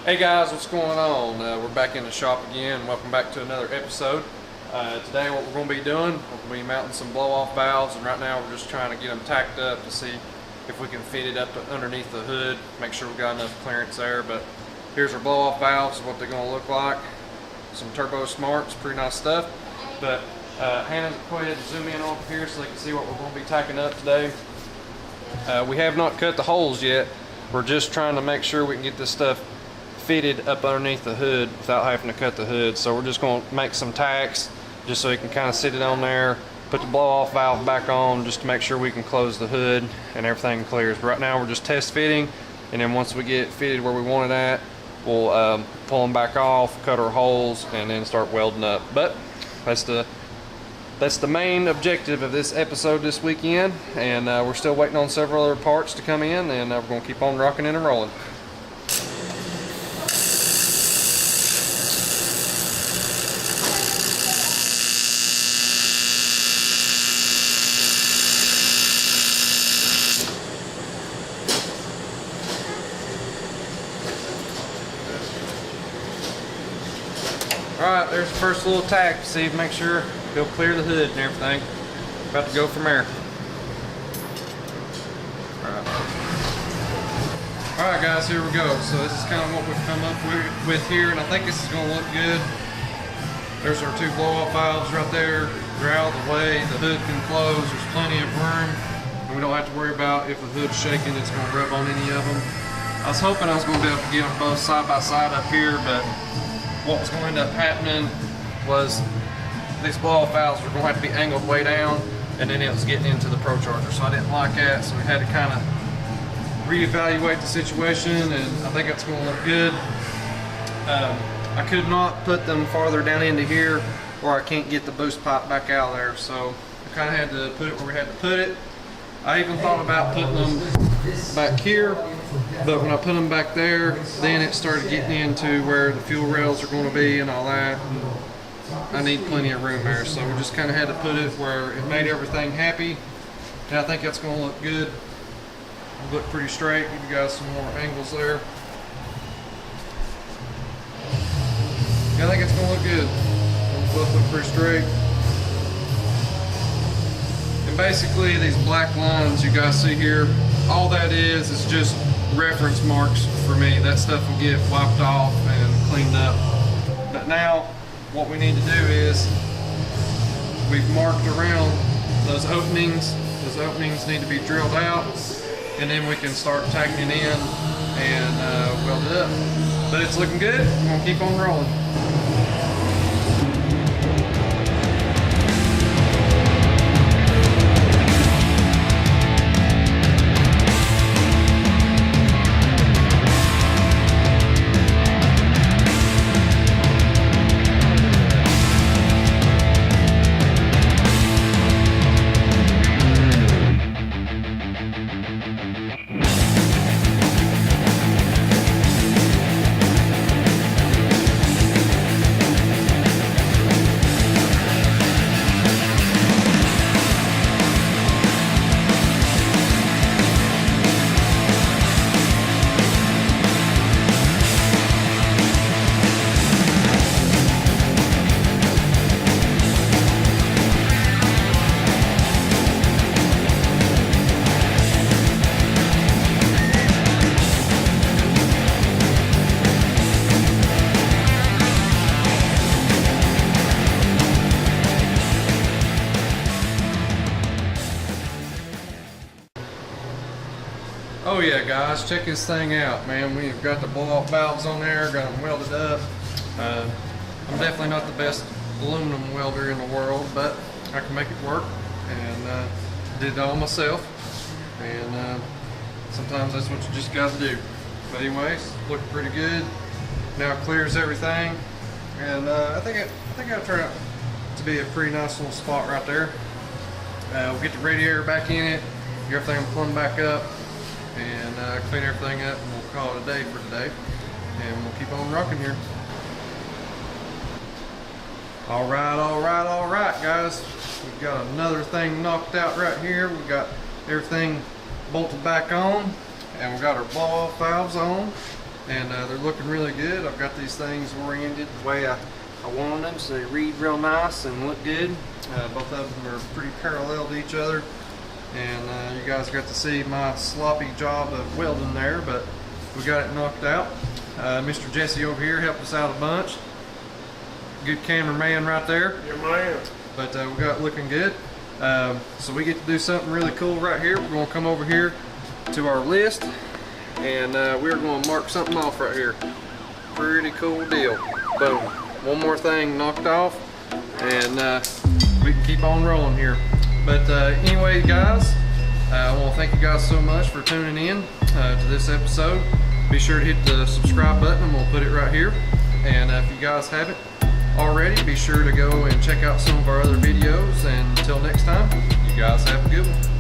Hey guys, what's going on? We're back in the shop again. Welcome back to another episode. Today what we're going to be doing, we're going to be mounting some blow-off valves, and right now we're just trying to get them tacked up to see if we can fit it up to underneath the hood, make sure we got enough clearance there. But here's our blow-off valves, what they're going to look like. Some Turbo Smarts, pretty nice stuff. But Hannah, go ahead and zoom in over here so they can see what we're going to be tacking up today. We have not cut the holes yet. We're just trying to make sure we can get this stuff fitted up underneath the hood without having to cut the hood. So we're just going to make some tacks just so you can kind of sit it on there, put the blow-off valve back on just to make sure we can close the hood and everything clears. But right now we're just test fitting, and then once we get fitted where we want it at, we'll pull them back off, cut our holes, and then start welding up. But that's the main objective of this episode this weekend, and we're still waiting on several other parts to come in, and we're going to keep on rocking and rolling. Alright, there's the first little tack to see, make sure he'll clear the hood and everything. About to go from there. Alright guys, here we go. So this is kind of what we've come up with here, and I think this is going to look good. There's our two blow-off valves right there. They're out of the way, the hood can close, there's plenty of room, and we don't have to worry about if the hood's shaking, it's going to rub on any of them. I was hoping I was going to be able to get them both side by side up here, but what was going to end up happening was these blow-off valves were going to have to be angled way down, and then it was getting into the Pro Charger, so I didn't like that, so we had to kind of reevaluate the situation, and I think it's going to look good. I could not put them farther down into here, or I can't get the boost pipe back out of there, so I kind of had to put it where we had to put it. I even thought about putting them back here, but when I put them back there, then it started getting into where the fuel rails are going to be and all that, and I need plenty of room there, so we just kind of had to put it where it made everything happy, and I think that's going to look good. It'll look pretty straight. Give you guys some more angles there. Yeah, I think it's going to look good. It'll both look pretty straight. And basically these black lines you guys see here, all that is just reference marks for me. That stuff will get wiped off and cleaned up. But now what we need to do is we've marked around those openings. Those openings need to be drilled out, and then we can start tacking it in and weld it up. But it's looking good. I'm gonna keep on rolling. Oh yeah guys, check this thing out, man. We've got the blow-off valves on there, got them welded up. I'm definitely not the best aluminum welder in the world, but I can make it work, and did it all myself, and sometimes that's what you just got to do. But anyways, looking pretty good. Now it clears everything, and I think it'll turn out to be a pretty nice little spot right there. We'll get the radiator back in it, get everything plumbed back up, and clean everything up, and we'll call it a day for today, and we'll keep on rocking here. All right guys, we've got another thing knocked out right here. We got everything bolted back on, and we got our blow-off valves on. and they're looking really good. I've got these things oriented the way I want them, so they read real nice and look good. Both of them are pretty parallel to each other, and you guys got to see my sloppy job of welding there, but we got it knocked out. Mr. Jesse over here helped us out a bunch. Good cameraman right there. Your man. But we got it looking good. So we get to do something really cool right here. We're going to come over here to our list, and we're going to mark something off right here. Pretty cool deal. Boom. One more thing knocked off, and we can keep on rolling here. But anyway, guys, I want to thank you guys so much for tuning in to this episode. Be sure to hit the subscribe button, and we'll put it right here. And if you guys haven't already, be sure to go and check out some of our other videos. And until next time, you guys have a good one.